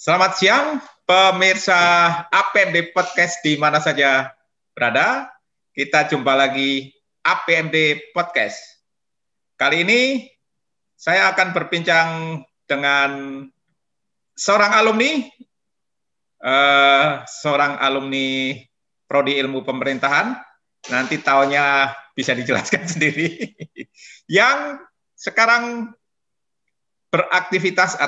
Selamat siang, pemirsa APMD Podcast di mana saja berada. Kita jumpa lagi APMD Podcast. Kali ini saya akan berbincang dengan seorang alumni Prodi Ilmu Pemerintahan. Nanti tahunnya bisa dijelaskan sendiri. Yang sekarang beraktivitas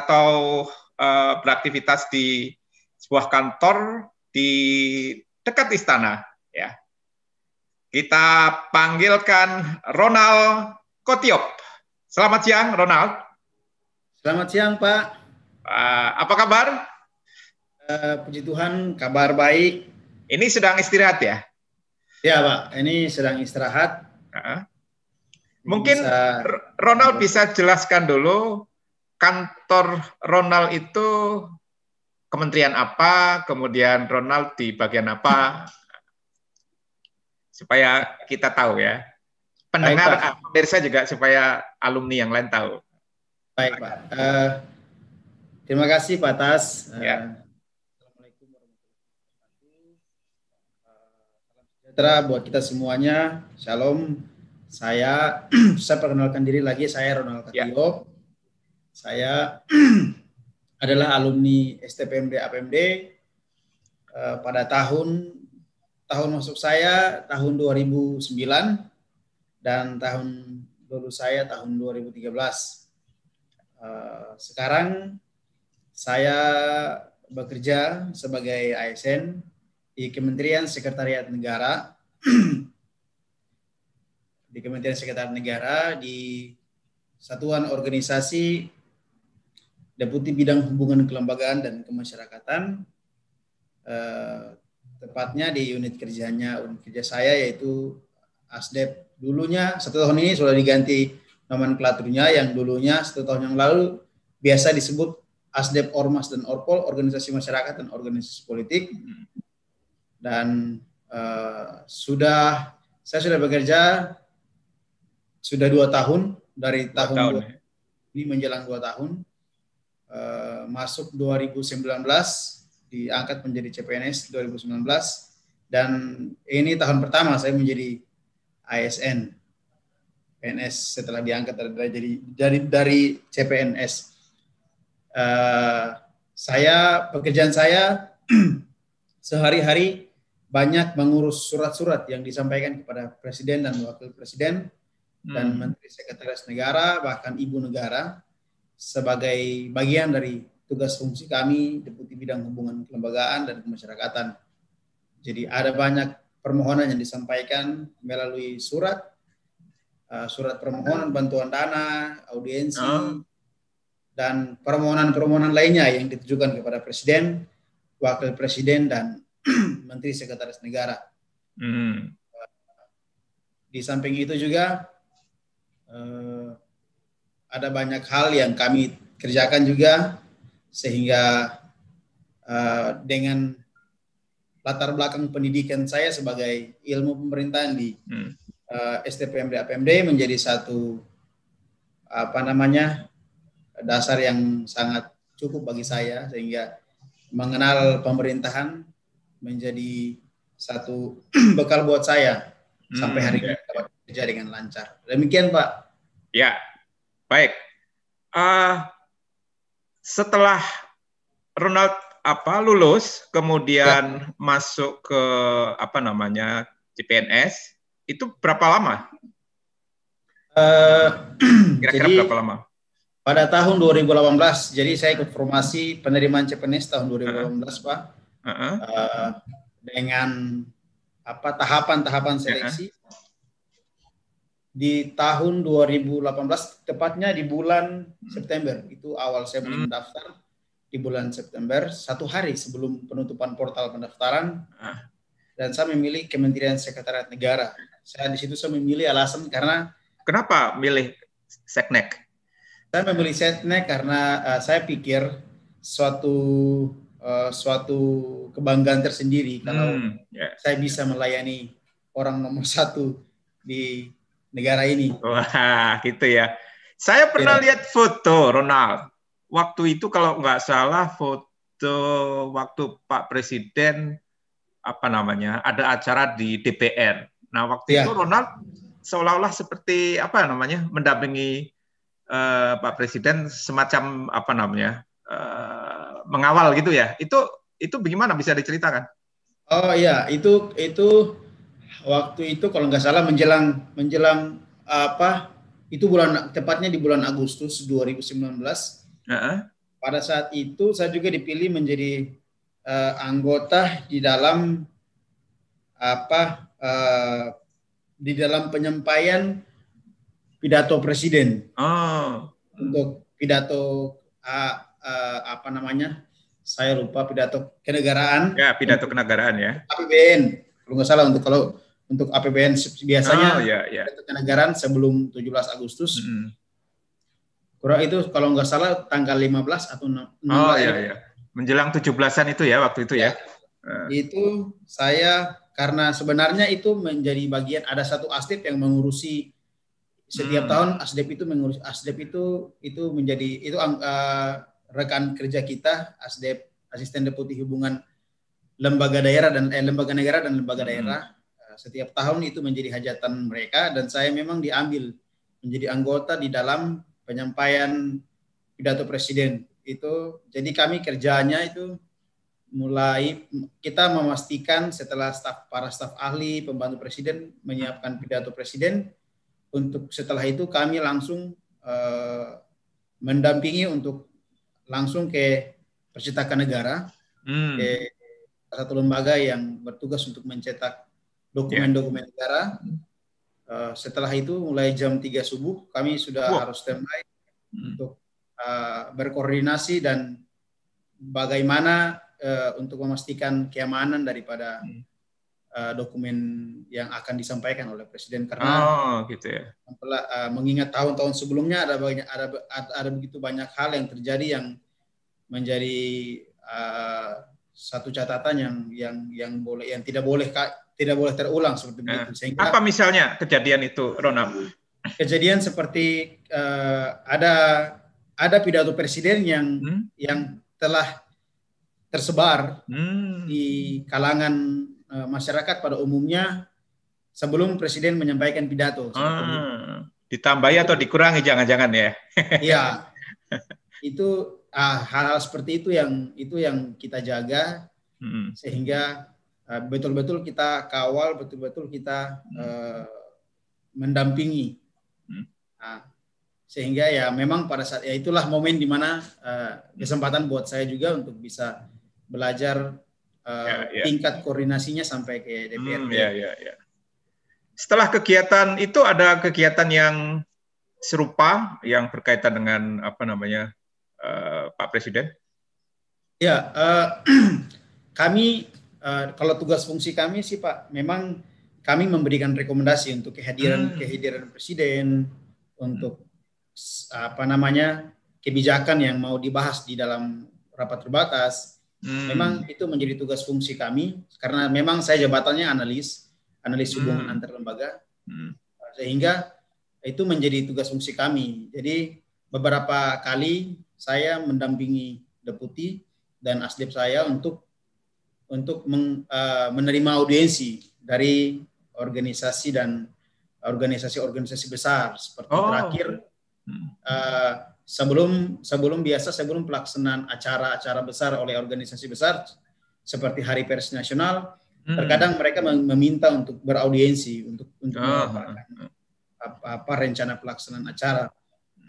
di sebuah kantor di dekat istana. Ya, kita panggilkan Ronald Kotiop. Selamat siang, Ronald. Selamat siang, Pak. Apa kabar? Puji Tuhan, kabar baik. Ini sedang istirahat ya? Ya, Pak. Ini sedang istirahat. Mungkin Ronald bisa jelaskan dulu kantor Ronald itu kementerian apa, kemudian Ronald di bagian apa, supaya kita tahu ya. Pendengar, pemirsa juga supaya alumni yang lain tahu. Baik, Pak. Terima kasih, Pak Tas. Assalamualaikum warahmatullahi wabarakatuh. Salam sejahtera buat kita semuanya. Shalom. Saya perkenalkan diri lagi, saya Ronald Kotiop. Saya adalah alumni STPMD APMD pada tahun masuk saya tahun 2009 dan tahun lulus saya tahun 2013. Sekarang saya bekerja sebagai ASN di Kementerian Sekretariat Negara di Satuan Organisasi Deputi Bidang Hubungan Kelembagaan dan Kemasyarakatan, tepatnya di unit kerja saya yaitu ASDEP. Dulunya 1 tahun ini sudah diganti nomenklaturnya, yang dulunya 1 tahun yang lalu biasa disebut ASDEP Ormas dan Orpol, Organisasi Masyarakat dan Organisasi Politik. Dan saya sudah bekerja sudah 2 tahun, dari tahun ini menjelang 2 tahun. Masuk 2019, diangkat menjadi CPNS 2019, dan ini tahun pertama saya menjadi ASN PNS setelah diangkat dari CPNS. Pekerjaan saya sehari-hari banyak mengurus surat-surat yang disampaikan kepada Presiden dan Wakil Presiden dan Menteri Sekretaris Negara, bahkan Ibu Negara, sebagai bagian dari tugas fungsi kami Deputi Bidang Hubungan Kelembagaan dan Kemasyarakatan. Jadi ada banyak permohonan yang disampaikan melalui surat permohonan bantuan dana, audiensi, dan permohonan-permohonan lainnya yang ditujukan kepada Presiden, Wakil Presiden, dan Menteri Sekretaris Negara. Di samping itu juga ada banyak hal yang kami kerjakan juga, sehingga dengan latar belakang pendidikan saya sebagai ilmu pemerintahan di STPMD APMD menjadi satu dasar yang sangat cukup bagi saya, sehingga mengenal pemerintahan menjadi satu bekal buat saya sampai hari ini dapat bekerja dengan lancar. Demikian, Pak. Ya, baik. Setelah Ronald lulus, kemudian masuk ke CPNS, itu berapa lama? Kira-kira berapa lama? Pada tahun 2018, jadi saya ikut formasi penerimaan CPNS tahun 2018, Pak. Dengan tahapan-tahapan seleksi. Di tahun 2018, tepatnya di bulan September, itu awal saya mulai mendaftar di bulan September, 1 hari sebelum penutupan portal pendaftaran, dan saya memilih Kementerian Sekretariat Negara. Saya di situ memilih alasan karena. Kenapa milih Seknek? Saya memilih Seknek karena saya pikir suatu kebanggaan tersendiri kalau saya bisa melayani orang nomor 1 di negara ini. Wah, gitu ya. Saya pernah lihat foto Ronald. Waktu itu kalau nggak salah foto waktu Pak Presiden ada acara di DPR. Nah, waktu itu Ronald seolah-olah seperti mendampingi Pak Presiden semacam mengawal gitu ya. Itu bagaimana bisa diceritakan? Oh iya, itu waktu itu kalau nggak salah menjelang itu tepatnya di bulan Agustus 2019. Pada saat itu saya juga dipilih menjadi anggota di dalam di dalam penyampaian pidato presiden. Untuk pidato saya lupa, pidato kenegaraan. Ya, pidato kenegaraan ya. APBN, kalau nggak salah untuk APBN biasanya pidato kenegaraan sebelum 17 Agustus. Kurang itu kalau nggak salah tanggal 15 atau 16. Menjelang 17-an itu ya waktu itu ya. Itu saya karena sebenarnya itu menjadi bagian, ada satu asdep yang mengurusi setiap tahun asdep itu menjadi rekan kerja kita, asdep, asisten deputi hubungan lembaga negara dan lembaga daerah. Setiap tahun itu menjadi hajatan mereka, dan saya memang diambil menjadi anggota di dalam penyampaian pidato presiden itu. Jadi kami kerjanya itu mulai kita memastikan setelah para staf ahli pembantu presiden menyiapkan pidato presiden, untuk setelah itu kami langsung mendampingi untuk langsung ke Percetakan Negara, ke satu lembaga yang bertugas untuk mencetak dokumen-dokumen negara. Setelah itu mulai jam 3 subuh kami sudah harus standby untuk berkoordinasi dan bagaimana untuk memastikan keamanan daripada dokumen yang akan disampaikan oleh presiden, karena mengingat tahun-tahun sebelumnya ada begitu banyak hal yang terjadi yang menjadi satu catatan yang tidak boleh terulang seperti begitu. Sehingga, apa misalnya kejadian itu, Ronald? Kejadian seperti ada pidato presiden yang telah tersebar di kalangan masyarakat pada umumnya sebelum presiden menyampaikan pidato. Ditambahi atau dikurangi jangan-jangan ya? Iya, itu hal-hal seperti itu yang kita jaga, sehingga betul-betul kita kawal, betul-betul kita mendampingi. Sehingga ya memang pada saat itulah momen di mana kesempatan buat saya juga untuk bisa belajar tingkat koordinasinya sampai ke DPRD. Setelah kegiatan itu ada kegiatan yang serupa yang berkaitan dengan Pak Presiden? Ya, kami kalau tugas fungsi kami sih Pak, memang kami memberikan rekomendasi untuk kehadiran presiden, untuk kebijakan yang mau dibahas di dalam rapat terbatas. Memang itu menjadi tugas fungsi kami, karena memang saya jabatannya analis hubungan antar lembaga, sehingga itu menjadi tugas fungsi kami. Jadi beberapa kali saya mendampingi deputi dan asdep saya untuk menerima audiensi dari organisasi dan organisasi besar, seperti terakhir sebelum pelaksanaan acara-acara besar oleh organisasi besar seperti Hari Pers Nasional, terkadang mereka meminta untuk beraudiensi untuk memaparkan rencana pelaksanaan acara.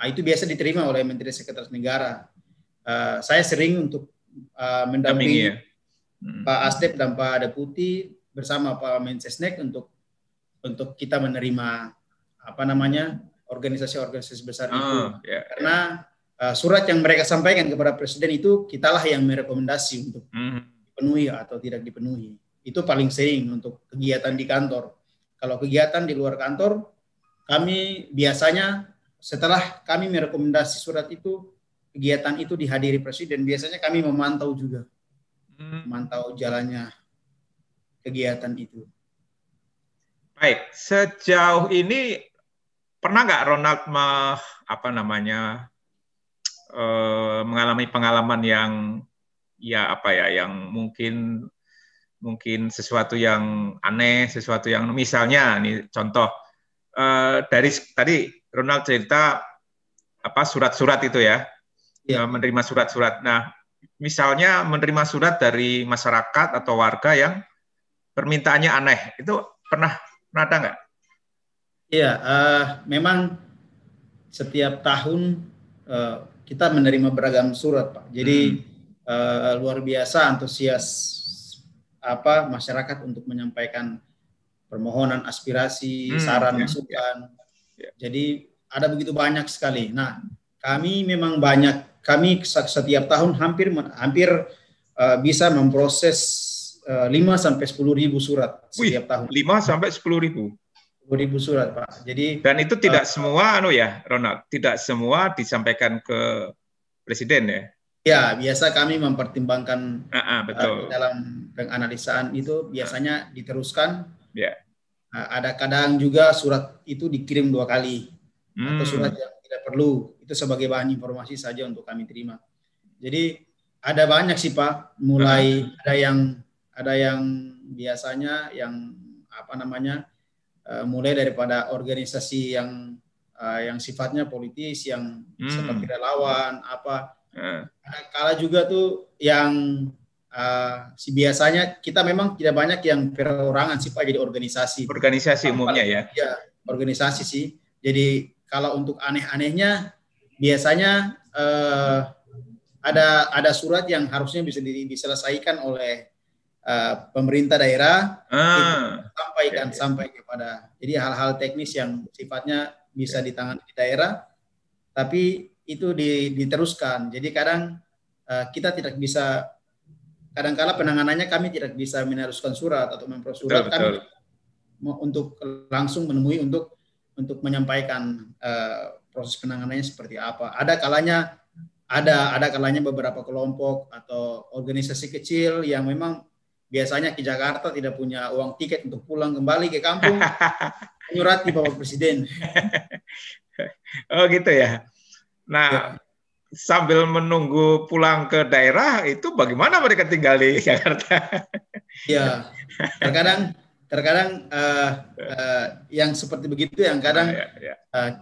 Nah, itu biasa diterima oleh Menteri Sekretaris Negara. Saya sering untuk mendampingi Pak Asdep dan Pak Deputi bersama Pak Mensesnek untuk kita menerima organisasi-organisasi besar itu. Karena surat yang mereka sampaikan kepada Presiden itu kitalah yang merekomendasi untuk dipenuhi atau tidak dipenuhi. Itu paling sering untuk kegiatan di kantor. Kalau kegiatan di luar kantor, kami biasanya setelah kami merekomendasi surat itu, kegiatan itu dihadiri Presiden, biasanya kami memantau juga, memantau jalannya kegiatan itu. Baik, sejauh ini pernah nggak Ronald mengalami pengalaman yang ya apa ya, yang mungkin sesuatu yang aneh, sesuatu yang misalnya nih contoh dari tadi Ronald cerita apa surat-surat itu ya, Ya. menerima surat-surat. Nah, misalnya menerima surat dari masyarakat atau warga yang permintaannya aneh, itu pernah ada nggak? Iya, memang setiap tahun kita menerima beragam surat, Pak. Jadi luar biasa antusias masyarakat untuk menyampaikan permohonan, aspirasi, saran, Ya, masukan. ya. Jadi ada begitu banyak sekali. Nah, kami memang kami setiap tahun hampir bisa memproses 5 sampai 10 ribu surat Wih, setiap tahun. 5 sampai 10 ribu. 10 ribu surat, Pak. Jadi Dan itu tidak semua, ya, Ronald, tidak semua disampaikan ke presiden ya? Ya, biasa kami mempertimbangkan Betul. dalam penganalisaan itu biasanya diteruskan. Ya. Ada kadang juga surat itu dikirim 2 kali atau surat yang tidak perlu, itu sebagai bahan informasi saja untuk kami terima. Jadi ada banyak sih Pak, mulai ada yang biasanya yang mulai daripada organisasi yang sifatnya politis, yang seperti relawan ada kala juga tuh yang biasanya kita memang tidak banyak yang perorangan sih Pak, jadi organisasi. Organisasi umumnya ya? Ya, organisasi sih. Jadi kalau untuk aneh-anehnya biasanya ada surat yang harusnya bisa diselesaikan oleh pemerintah daerah, sampai kepada, jadi hal-hal teknis yang sifatnya bisa ditangani di daerah, tapi itu diteruskan. Jadi kadang kita tidak bisa, kadangkala penanganannya kami tidak bisa meneruskan surat atau memproses surat, kami untuk langsung menemui untuk menyampaikan proses penanganannya seperti apa. Ada kalanya beberapa kelompok atau organisasi kecil yang memang biasanya ke Jakarta tidak punya uang tiket untuk pulang kembali ke kampung, menyurati Bapak Presiden. Oh gitu ya. Nah, sambil menunggu pulang ke daerah, itu bagaimana mereka tinggal di Jakarta? Ya, terkadang yang seperti begitu yang kadang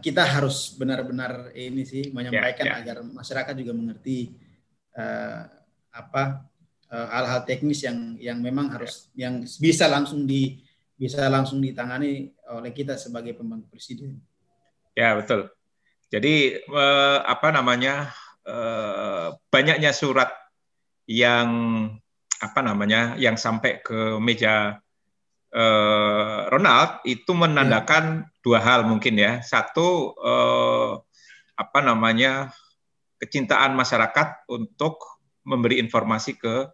kita harus benar-benar ini sih menyampaikan agar masyarakat juga mengerti hal-hal teknis yang memang harus yang bisa langsung ditangani oleh kita sebagai pembantu presiden. Ya betul. Jadi banyaknya surat yang yang sampai ke meja Ronald itu menandakan dua hal mungkin ya. Satu kecintaan masyarakat untuk memberi informasi ke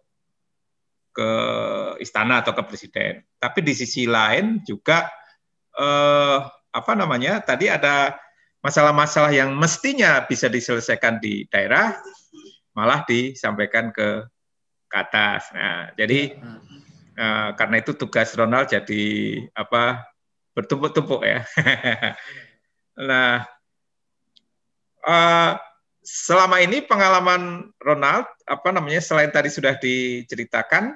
istana atau ke presiden. Tapi di sisi lain juga tadi ada masalah-masalah yang mestinya bisa diselesaikan di daerah, malah disampaikan ke atas. Nah, jadi karena itu tugas Ronald jadi bertumpuk-tumpuk ya. Nah, selama ini pengalaman Ronald selain tadi sudah diceritakan,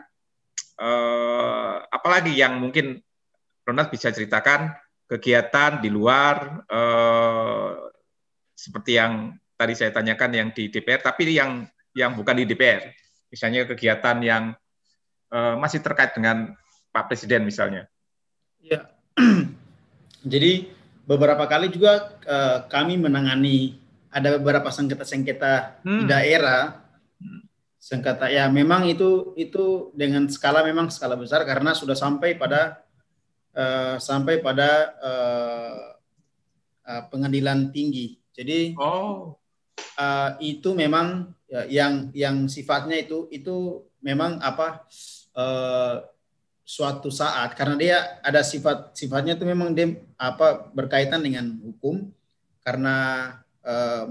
apalagi yang mungkin Ronald bisa ceritakan kegiatan di luar seperti yang tadi saya tanyakan yang di DPR, tapi yang bukan di DPR, misalnya kegiatan yang masih terkait dengan Pak Presiden misalnya. Ya, jadi beberapa kali juga kami menangani ada beberapa sengketa-sengketa di daerah. Sengketa ya memang itu dengan skala besar karena sudah sampai pada pengadilan tinggi. Jadi itu memang yang sifatnya itu memang suatu saat karena dia ada sifatnya itu memang dia berkaitan dengan hukum karena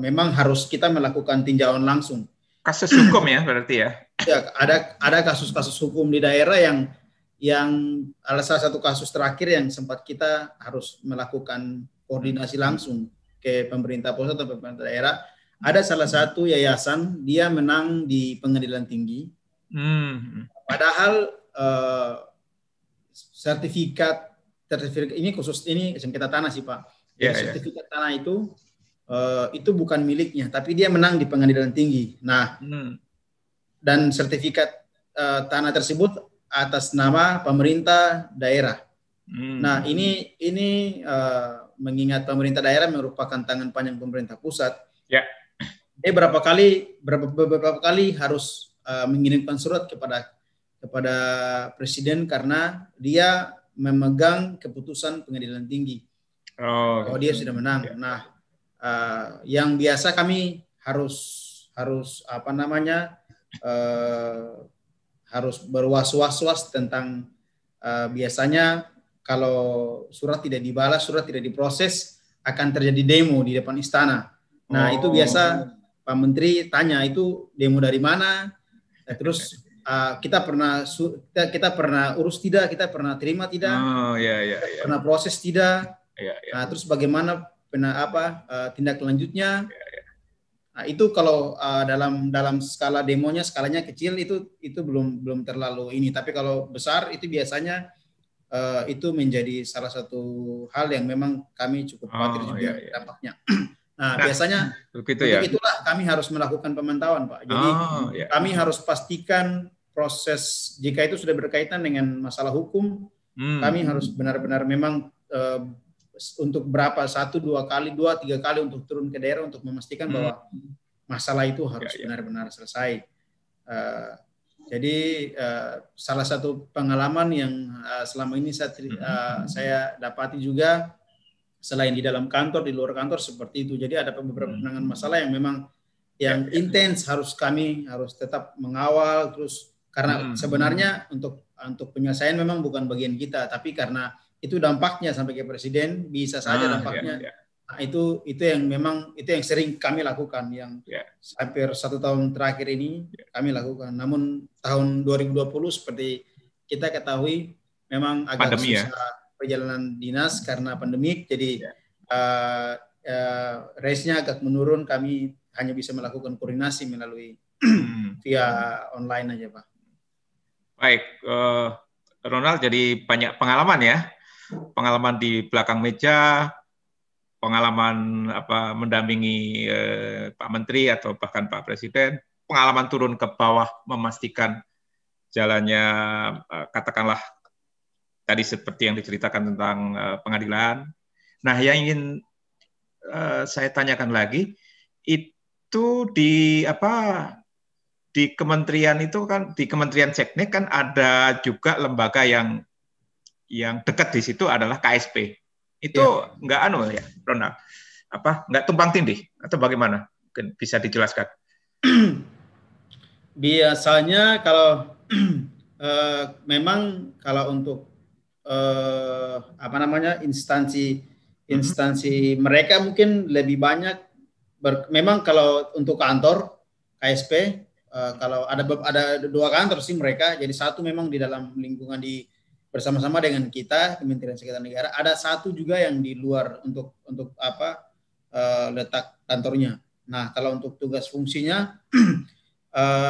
memang harus kita melakukan tinjauan langsung. Kasus hukum ya berarti ya? Ya, ada kasus-kasus hukum di daerah yang salah satu kasus terakhir yang sempat kita harus melakukan koordinasi langsung ke pemerintah pusat atau pemerintah daerah. Ada salah satu yayasan dia menang di pengadilan tinggi Padahal sertifikat ini khusus ini sengketa tanah sih Pak. Jadi sertifikat tanah itu bukan miliknya, tapi dia menang di pengadilan tinggi. Nah, dan sertifikat tanah tersebut atas nama pemerintah daerah. Nah, ini mengingat pemerintah daerah merupakan tangan panjang pemerintah pusat. Ya. Dia beberapa kali harus mengirimkan surat kepada presiden karena dia memegang keputusan pengadilan tinggi. Bahwa dia sudah menang. Ya. Nah, yang biasa kami harus apa namanya harus berwas-was tentang biasanya kalau surat tidak dibalas, surat tidak diproses, akan terjadi demo di depan istana. Nah, itu biasa Pak Menteri tanya, itu demo dari mana? Nah, terus kita pernah urus tidak? Kita pernah terima tidak? Pernah proses tidak? Nah, terus bagaimana tindak lanjutnya? Nah, itu kalau dalam skala demonya, skalanya kecil itu belum terlalu ini. Tapi kalau besar itu biasanya itu menjadi salah satu hal yang memang kami cukup khawatir juga dampaknya. Nah, biasanya untuk itulah kami harus melakukan pemantauan, Pak. Jadi kami harus pastikan proses jika itu sudah berkaitan dengan masalah hukum, kami harus benar-benar memang untuk berapa 1, 2 kali, 2, 3 kali untuk turun ke daerah untuk memastikan bahwa masalah itu harus benar-benar selesai. Jadi salah satu pengalaman yang selama ini saya dapati juga selain di dalam kantor, di luar kantor seperti itu. Jadi ada beberapa penanganan masalah yang memang yang intens harus tetap mengawal terus karena sebenarnya untuk penyelesaian memang bukan bagian kita, tapi karena itu dampaknya sampai ke presiden bisa saja dampaknya. Nah, itu yang memang itu yang sering kami lakukan yang hampir 1 tahun terakhir ini kami lakukan. Namun tahun 2020 seperti kita ketahui memang agak pandemi, susah perjalanan dinas karena pandemik, jadi race-nya agak menurun. Kami hanya bisa melakukan koordinasi melalui via online aja, Pak. Baik, Ronald jadi banyak pengalaman ya, pengalaman di belakang meja, pengalaman mendampingi Pak Menteri atau bahkan Pak Presiden, pengalaman turun ke bawah memastikan jalannya katakanlah tadi seperti yang diceritakan tentang pengadilan. Nah, yang ingin saya tanyakan lagi itu di kementerian itu kan, di Kementerian Seknek kan ada juga lembaga yang dekat di situ adalah KSP. Itu nggak ya, Ronald? Nggak tumpang tindih atau bagaimana? Mungkin bisa dijelaskan. Biasanya kalau memang kalau untuk instansi mereka mungkin lebih banyak memang kalau untuk kantor KSP kalau ada 2 kantor sih mereka, jadi satu memang di dalam lingkungan bersama-sama dengan kita Kementerian Sekretariat Negara, ada satu juga yang di luar untuk letak kantornya. Nah, kalau untuk tugas fungsinya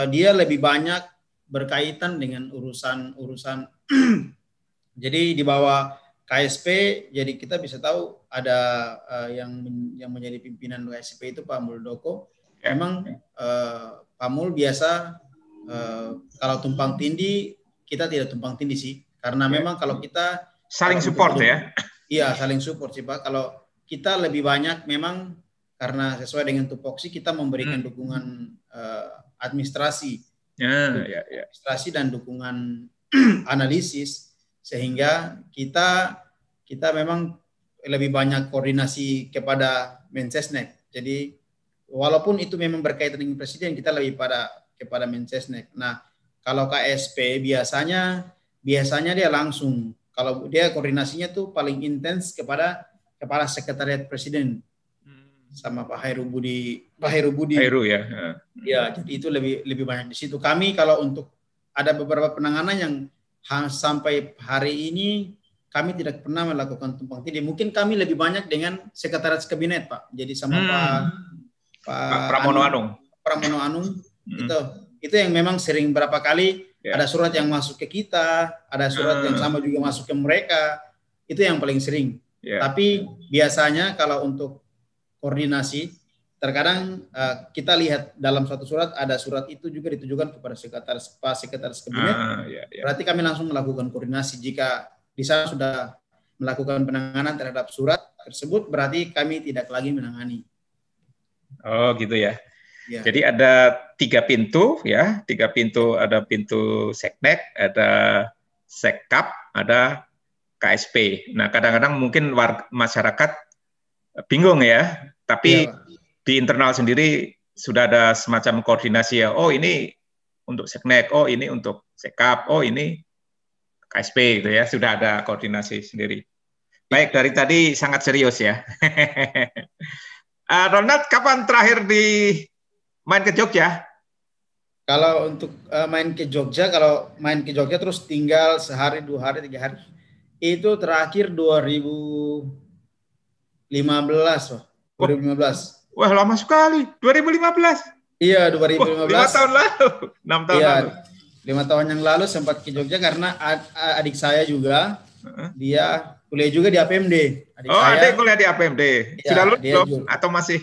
dia lebih banyak berkaitan dengan urusan jadi di bawah KSP, jadi kita bisa tahu ada yang menjadi pimpinan KSP itu Pak Muldoko. Memang Pak Mul biasa kalau tumpang tindih kita tidak tumpang tindih sih. Karena memang kalau kita saling support ya. Iya, saling support sih Pak. Kalau kita lebih banyak memang karena sesuai dengan tupoksi kita memberikan dukungan administrasi. Administrasi dan dukungan analisis sehingga kita memang lebih banyak koordinasi kepada Mensesnek. Jadi walaupun itu memang berkaitan dengan presiden, kita lebih kepada Mensesnek. Nah, kalau KSP biasanya dia langsung, kalau dia koordinasinya tuh paling intens kepada Kepala Sekretariat Presiden sama Pak Heru Budi. Heru ya. Ya, jadi itu lebih banyak di situ. Kami kalau untuk ada beberapa penanganan yang sampai hari ini kami tidak pernah melakukan tumpang tindih. Mungkin kami lebih banyak dengan Sekretariat Kabinet, Pak. Jadi sama Pak Pramono Anung. Pramono Anung itu Itu yang memang sering berapa kali ada surat yang masuk ke kita, ada surat yang sama juga masuk ke mereka. Itu yang paling sering. Tapi biasanya kalau untuk koordinasi, terkadang kita lihat dalam satu surat ada surat itu juga ditujukan kepada sekretaris kabinet. Berarti kami langsung melakukan koordinasi. Jika di sana sudah melakukan penanganan terhadap surat tersebut, berarti kami tidak lagi menangani. Oh gitu ya. Jadi ada 3 pintu ya, 3 pintu, ada pintu Seknek, ada Sekkap, ada KSP. Nah kadang-kadang mungkin masyarakat bingung ya, tapi di internal sendiri sudah ada semacam koordinasi ya. Oh ini untuk Seknek, oh ini untuk Sekkap, oh ini KSP gitu ya. Sudah ada koordinasi sendiri. Baik, dari tadi sangat serius ya. Ronald, kapan terakhir main ke Jogja? Kalau untuk main ke Jogja, terus tinggal sehari, 2 hari, 3 hari, itu terakhir 2015, Wah. 2015. Wah, lama sekali. 2015. Iya, 2015. 5 tahun lalu. 6 tahun lalu. 5 tahun yang lalu sempat ke Jogja karena adik saya juga, dia kuliah juga di APMD. Adik kuliah di APMD. Ya, sudah lulus belum? Atau masih?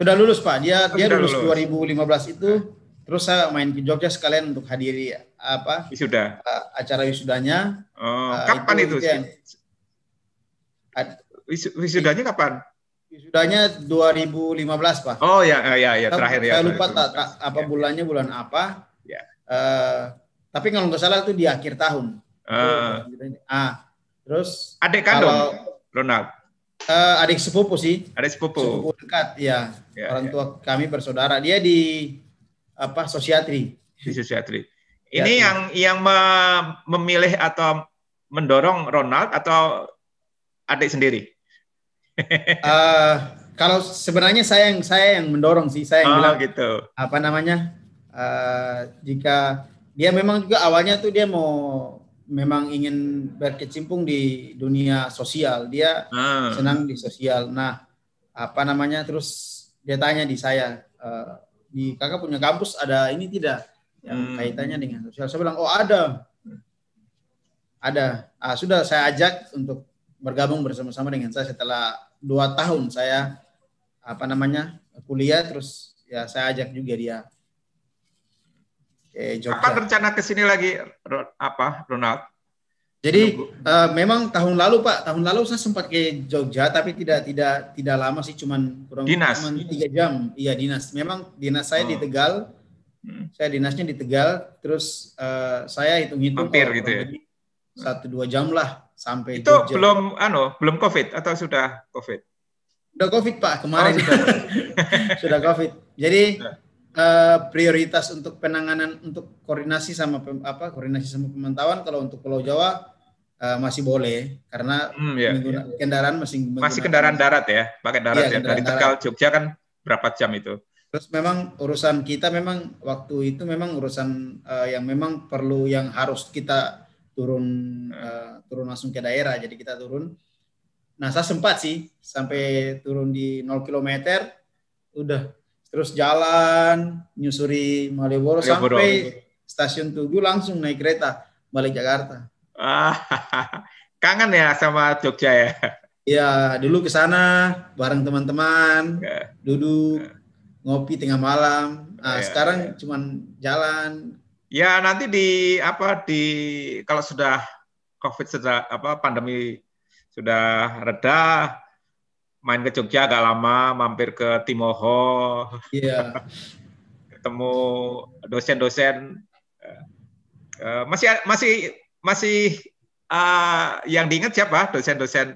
Sudah lulus, Pak. Dia lulus 2015 itu. Terus saya main ke Jogja sekalian untuk hadiri wisuda, acara wisudanya. Kapan itu? Wisudanya kapan? Wisudanya 2015, Pak. Oh ya, terakhir ya. Saya lupa bulannya, bulan apa. Ya. Tapi kalau nggak salah itu di akhir tahun. Terus adik kandung Ronald? Adik sepupu sih. Adik sepupu. Sepupu dekat, ya. Orang tua kami bersaudara. Dia di sosiatri. Di sosiatri. Ini yang memilih atau mendorong Ronald atau adik sendiri? Kalau sebenarnya saya yang mendorong sih. Saya yang bilang gitu. Jika dia memang juga awalnya tuh dia memang ingin berkecimpung di dunia sosial. Dia senang di sosial. Nah, terus dia tanya di saya, di kakak punya kampus ada ini tidak yang kaitannya dengan sosial? Saya bilang, ada. Sudah saya ajak untuk bergabung bersama-sama dengan saya setelah 2 tahun saya kuliah, terus ya saya ajak juga dia. Kapan rencana ke sini lagi, Ronald? Jadi memang tahun lalu, Pak, saya sempat ke Jogja, tapi tidak lama sih, cuman kurang 3 jam. Iya, dinas. Memang dinas saya di Tegal. Saya dinasnya di Tegal. Terus saya hitung-hitung gitu ya. 1-2 jam lah sampai itu Jogja. belum COVID atau sudah COVID? Sudah COVID, Pak, kemarin. Sudah COVID. Jadi prioritas untuk penanganan, untuk koordinasi sama pemantauan kalau untuk Pulau Jawa masih boleh karena kendaraan masih kendaraan darat ya, pakai darat ya. Dari Tegal Jogja kan berapa jam itu? Terus memang urusan kita memang waktu itu memang urusan yang memang perlu, yang harus kita turun langsung ke daerah. Jadi kita turun. Nah, saya sempat sih sampai turun di 0 km, udah terus jalan nyusuri Malioboro sampai stasiun Tugu, langsung naik kereta balik Jakarta. Kangen ya sama Jogja ya? Iya, dulu ke sana bareng teman-teman, duduk ngopi tengah malam. Sekarang cuman jalan. Ya nanti kalau sudah COVID, pandemi sudah reda, main ke Jogja agak lama, mampir ke Timoho, ketemu dosen-dosen. Masih yang diingat siapa dosen-dosen,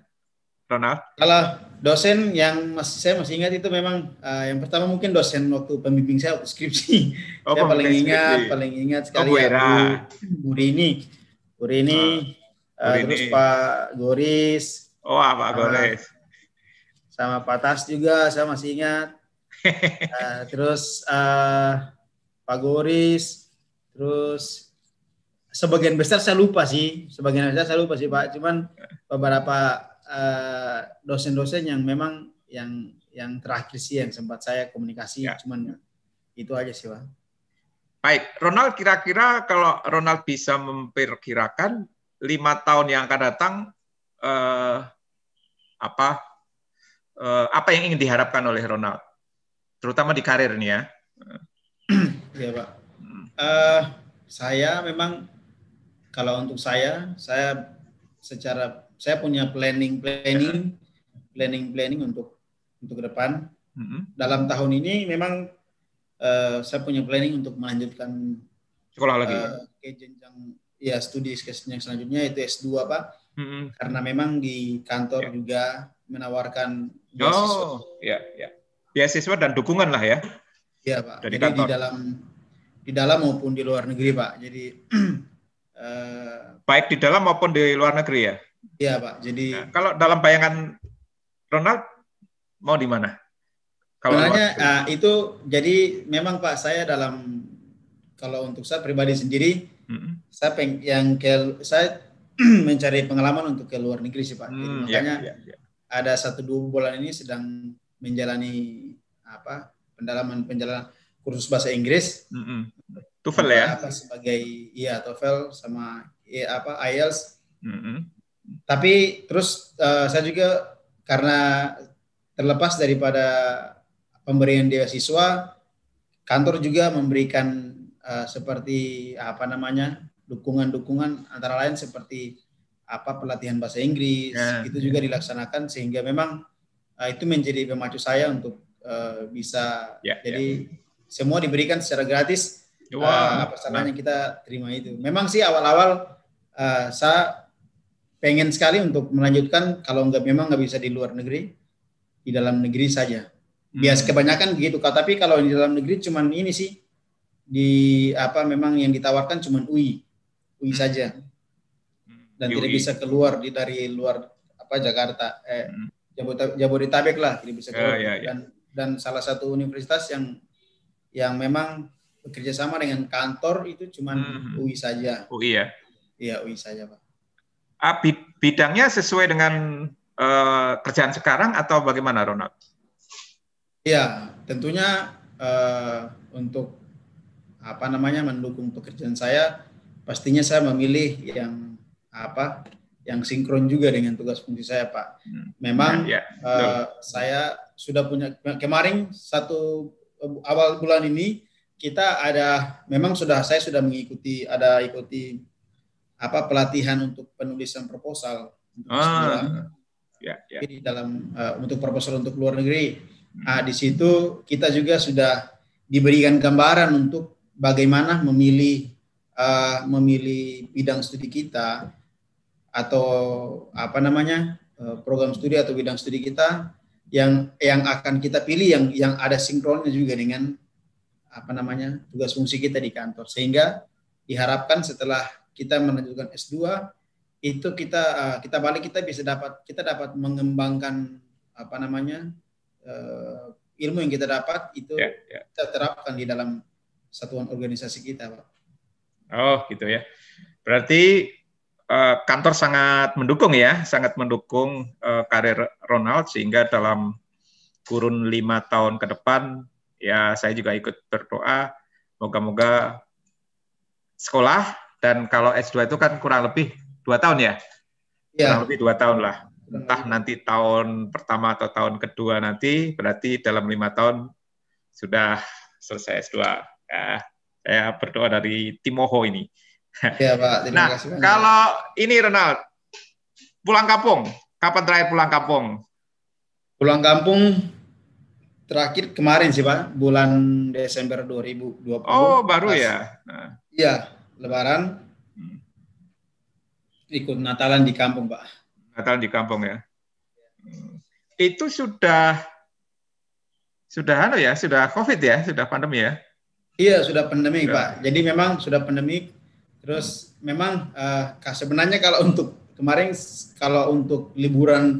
Ronald? Kalau dosen yang saya masih ingat itu memang yang pertama mungkin dosen waktu pembimbing saya waktu skripsi. Saya paling ingat sekali Bu Rini. Terus Pak Goris. Pak Goris. Sama Pak Tas juga saya masih ingat. Terus Pak Goris. Terus sebagian besar saya lupa sih Pak. Cuman beberapa dosen-dosen yang memang yang terakhir sih yang sempat saya komunikasi, cuman itu aja sih, Pak. Baik, Ronald, kira-kira kalau Ronald bisa memperkirakan 5 tahun yang akan datang, eh, apa apa yang ingin diharapkan oleh Ronald, terutama di karir ini ya? Iya Pak. Uh, saya memang kalau untuk saya punya planning untuk ke depan. Dalam tahun ini memang saya punya planning untuk melanjutkan sekolah lagi ke jenjang ya studi yang selanjutnya itu S2 Pak. Karena memang di kantor juga menawarkan beasiswa. Oh, ya, ya. Beasiswa dan dukungan lah ya. Iya Pak. Dari jadi kantor. di dalam maupun di luar negeri Pak. Jadi baik di dalam maupun di luar negeri ya. Iya Pak. Jadi kalau dalam bayangan Ronald mau di mana? Sebenarnya itu jadi memang Pak saya kalau untuk saya pribadi sendiri saya mencari pengalaman untuk ke luar negeri sih Pak. Jadi makanya ada 1-2 bulan ini sedang menjalani pendalaman kursus bahasa Inggris. TOEFL ya? Sebagai TOEFL sama IELTS. Tapi terus saya juga karena terlepas daripada pemberian beasiswa, kantor juga memberikan seperti dukungan antara lain seperti pelatihan bahasa Inggris itu juga dilaksanakan sehingga memang itu menjadi pemacu saya untuk bisa jadi semua diberikan secara gratis. Apa salahnya kita terima itu. Memang sih awal-awal saya pengen sekali untuk melanjutkan kalau memang nggak bisa di luar negeri, di dalam negeri saja. Bias kebanyakan begitu. Tapi kalau di dalam negeri cuman ini sih memang yang ditawarkan cuman UI saja. Dan tidak bisa keluar dari luar Jakarta, Jabodetabek lah, tidak bisa keluar. Dan salah satu universitas yang memang bekerja sama dengan kantor itu cuman UI saja. UI ya? Iya, UI saja, Pak. Bidangnya sesuai dengan kerjaan sekarang atau bagaimana, Ronald? Ya, tentunya untuk mendukung pekerjaan saya, pastinya saya memilih yang sinkron juga dengan tugas fungsi saya, Pak. Memang saya sudah punya kemarin awal bulan ini saya sudah mengikuti pelatihan untuk penulisan proposal untuk di dalam untuk proposal untuk luar negeri. Di situ kita juga sudah diberikan gambaran untuk bagaimana memilih bidang studi kita atau program studi atau bidang studi kita yang akan kita pilih yang ada sinkronnya juga dengan tugas fungsi kita di kantor, sehingga diharapkan setelah kita melanjutkan S2 itu kita bisa dapat mengembangkan ilmu yang kita dapat itu kita terapkan di dalam satuan organisasi kita, Pak. Oh, gitu ya. Berarti kantor sangat mendukung karir Ronald, sehingga dalam kurun 5 tahun ke depan ya saya juga ikut berdoa moga-moga sekolah, dan kalau S2 itu kan kurang lebih 2 tahun ya? Kurang lebih 2 tahun lah. Entah nanti tahun pertama atau tahun kedua nanti, berarti dalam 5 tahun sudah selesai S2. Ya, saya berdoa dari Timoho ini. Ya, Pak. Terima kasih banyak. Kalau ini Ronald, pulang kampung, kapan terakhir pulang kampung? Pulang kampung terakhir kemarin sih, Pak, bulan Desember 2020. Oh, baru ya? Iya, Lebaran. Ikut Natalan di kampung, Pak. Natalan di kampung ya. Itu sudah COVID ya, sudah pandemi ya? Iya, sudah pandemi, Pak. Jadi memang sudah pandemi. Terus memang sebenarnya kalau untuk kemarin untuk liburan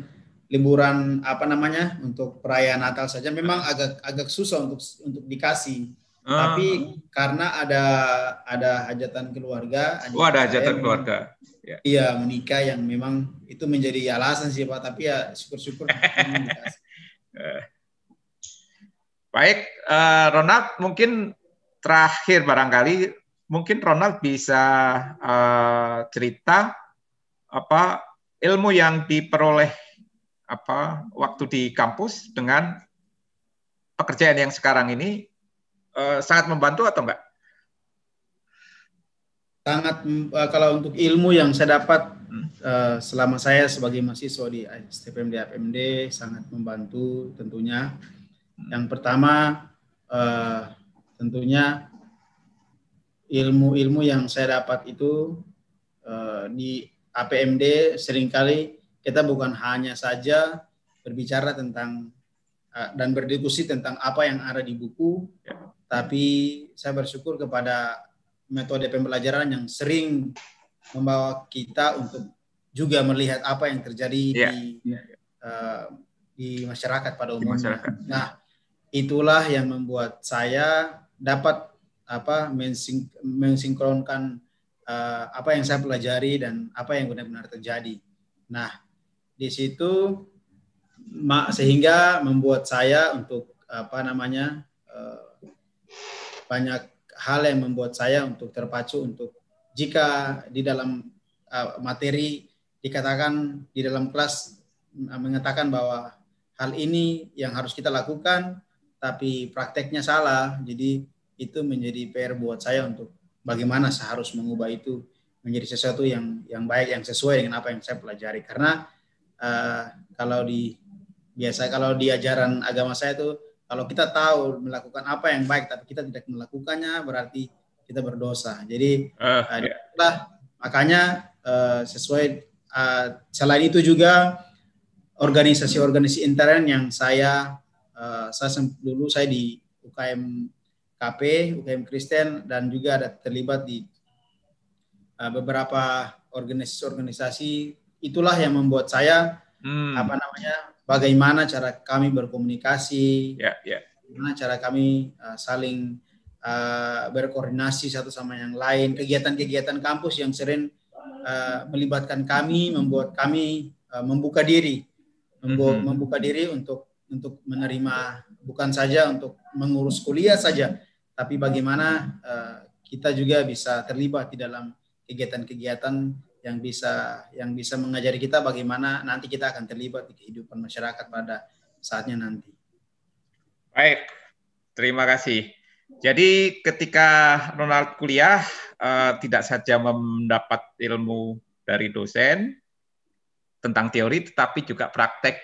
untuk perayaan Natal saja memang agak susah untuk dikasih. Tapi karena ada hajatan keluarga. Ada hajatan keluarga. Iya, menikah yang memang itu menjadi alasan sih, Pak. Tapi ya syukur-syukur dikasih. Baik, Ronald, mungkin terakhir barangkali mungkin Ronald bisa cerita apa ilmu yang diperoleh waktu di kampus dengan pekerjaan yang sekarang ini sangat membantu atau enggak? Sangat, kalau untuk ilmu yang saya dapat selama saya sebagai mahasiswa di STPMD APMD sangat membantu tentunya. Yang pertama tentunya ilmu-ilmu yang saya dapat itu di APMD seringkali kita bukan hanya saja berbicara tentang dan berdiskusi tentang apa yang ada di buku, tapi saya bersyukur kepada metode pembelajaran yang sering membawa kita untuk juga melihat apa yang terjadi di masyarakat pada umumnya. Nah, itulah yang membuat saya dapat mensinkronkan apa yang saya pelajari dan apa yang benar-benar terjadi. Nah, di situ sehingga membuat saya untuk banyak hal yang membuat saya untuk terpacu untuk jika di dalam materi dikatakan di dalam kelas mengatakan bahwa hal ini yang harus kita lakukan tapi prakteknya salah, jadi itu menjadi PR buat saya untuk bagaimana saya harus mengubah itu menjadi sesuatu yang baik, yang sesuai dengan apa yang saya pelajari. Karena kalau di ajaran agama saya itu kalau kita tahu melakukan apa yang baik tapi kita tidak melakukannya berarti kita berdosa. Jadi makanya sesuai selain itu juga organisasi-organisasi intern yang saya dulu saya di UKM KP, UKM Kristen dan juga ada terlibat di beberapa organisasi-organisasi. Itulah yang membuat saya bagaimana cara kami berkomunikasi, bagaimana cara kami saling berkoordinasi satu sama yang lain. Kegiatan-kegiatan kampus yang sering melibatkan kami, membuat kami membuka diri untuk menerima, bukan saja untuk mengurus kuliah saja, tapi bagaimana kita juga bisa terlibat di dalam kegiatan-kegiatan yang bisa mengajari kita bagaimana nanti kita akan terlibat di kehidupan masyarakat pada saatnya nanti. Baik, terima kasih. Jadi ketika Ronald kuliah tidak saja mendapat ilmu dari dosen tentang teori, tetapi juga praktek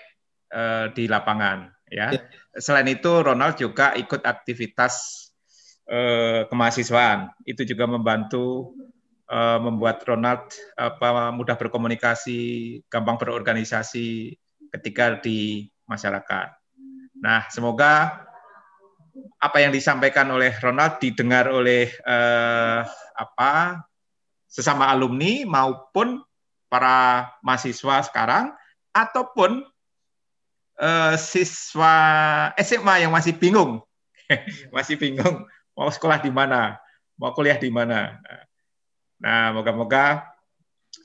di lapangan. Ya. Selain itu Ronald juga ikut aktivitas kemahasiswaan. Itu juga membantu membuat Ronald mudah berkomunikasi, gampang berorganisasi ketika di masyarakat. Nah, semoga apa yang disampaikan oleh Ronald didengar oleh sesama alumni maupun para mahasiswa sekarang ataupun siswa SMA yang masih bingung, mau sekolah di mana, mau kuliah di mana. Nah, moga-moga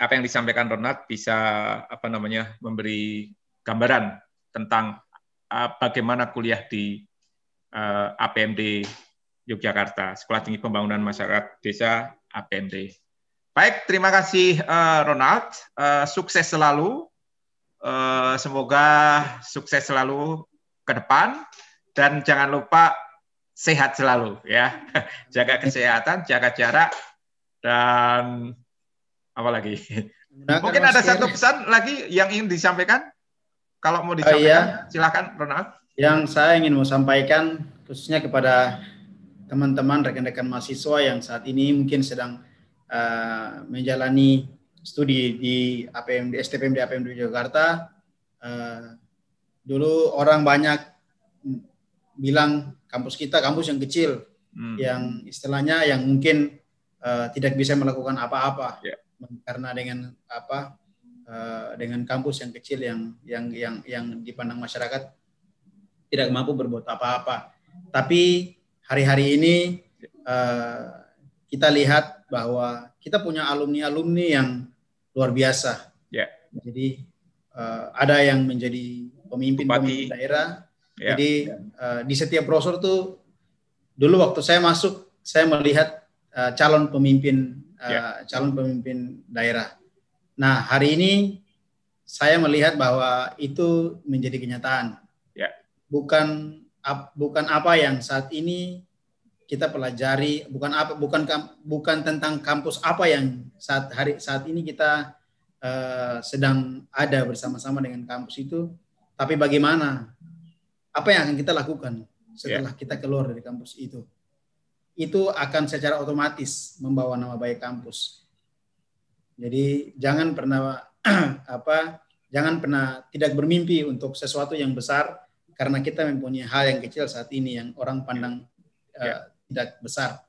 apa yang disampaikan Ronald bisa memberi gambaran tentang bagaimana kuliah di APMD Yogyakarta, Sekolah Tinggi Pembangunan Masyarakat Desa APMD. Baik, terima kasih Ronald, sukses selalu, semoga sukses selalu ke depan dan jangan lupa sehat selalu ya, jaga kesehatan, jaga jarak. Dan apa lagi? Mungkin ada satu pesan lagi yang ingin disampaikan. Kalau mau disampaikan, silakan Ronald. Yang saya ingin mau sampaikan khususnya kepada teman-teman rekan-rekan mahasiswa yang saat ini mungkin sedang menjalani studi di APMD, STPMD APMD Jakarta. Dulu orang banyak bilang kampus kita kampus yang kecil, yang istilahnya yang mungkin tidak bisa melakukan apa-apa karena dengan kampus yang kecil yang dipandang masyarakat tidak mampu berbuat apa-apa. Tapi hari-hari ini kita lihat bahwa kita punya alumni-alumni yang luar biasa. Jadi ada yang menjadi pemimpin daerah. Jadi di setiap brosur tuh dulu waktu saya masuk saya melihat calon pemimpin daerah. Nah, hari ini saya melihat bahwa itu menjadi kenyataan. Ya. Bukan apa yang saat ini kita pelajari, bukan tentang kampus apa yang saat ini kita sedang ada bersama-sama dengan kampus itu, tapi bagaimana, apa yang akan kita lakukan setelah kita keluar dari kampus itu akan secara otomatis membawa nama baik kampus. Jadi jangan pernah tidak bermimpi untuk sesuatu yang besar, karena kita mempunyai hal yang kecil saat ini yang orang pandang tidak besar.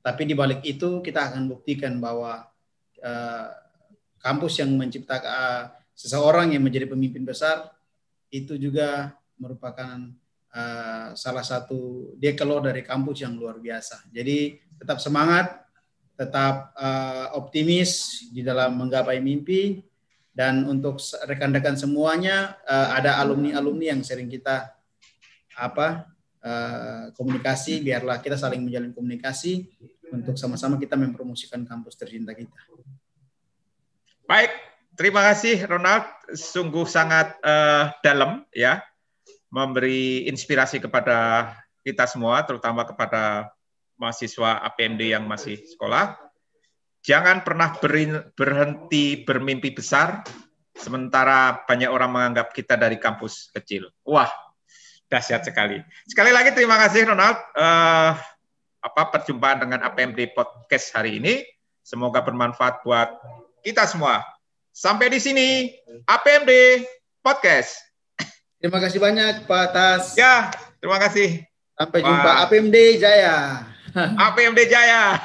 Tapi di balik itu kita akan buktikan bahwa kampus yang menciptakan seseorang yang menjadi pemimpin besar itu juga merupakan salah satu dia keluar dari kampus yang luar biasa. Jadi tetap semangat, tetap optimis di dalam menggapai mimpi. Dan untuk rekan-rekan semuanya, ada alumni-alumni yang sering kita komunikasi, biarlah kita saling menjalin komunikasi untuk sama-sama kita mempromosikan kampus tercinta kita. Baik, terima kasih Ronald, sungguh sangat dalam ya, memberi inspirasi kepada kita semua, terutama kepada mahasiswa APMD yang masih sekolah. Jangan pernah berhenti bermimpi besar, sementara banyak orang menganggap kita dari kampus kecil. Wah, dahsyat sekali. Sekali lagi terima kasih Ronald. Perjumpaan dengan APMD Podcast hari ini. Semoga bermanfaat buat kita semua. Sampai di sini APMD Podcast. Terima kasih banyak Pak Tas. Ya, terima kasih. Sampai jumpa APMD Jaya. APMD Jaya.